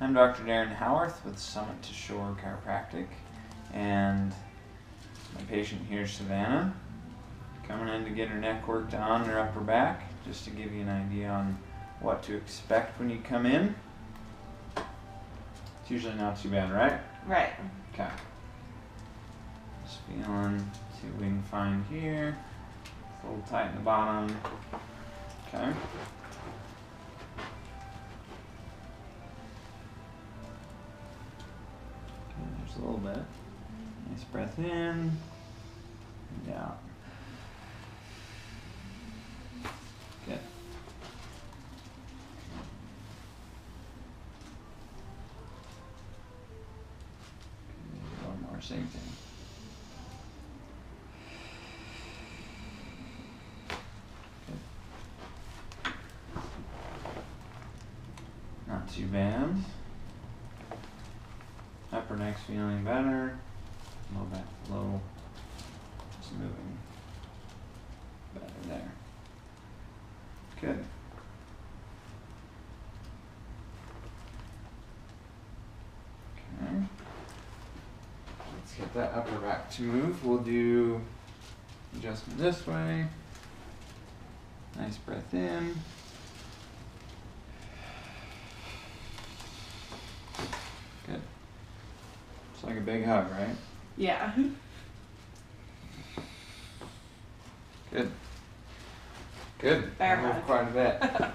I'm Dr. Darren Howarth with Summit to Shore Chiropractic, and my patient here is Savannah, coming in to get her neck worked on her upper back, just to give you an idea on what to expect when you come in. It's usually not too bad, right? Right. Okay. Just feeling, see what we can find here. It's a little tight in the bottom. Okay. There's a little bit. Nice breath in and out. Good. One more, same thing. Good. Not too bad. Upper neck's feeling better. Low back low. Just moving better there. Good. Okay. Let's get that upper back to move. We'll do adjustment this way. Nice breath in. Good. It's like a big hug, right? Yeah. Good. Good. Bear I moved hug. quite a bit.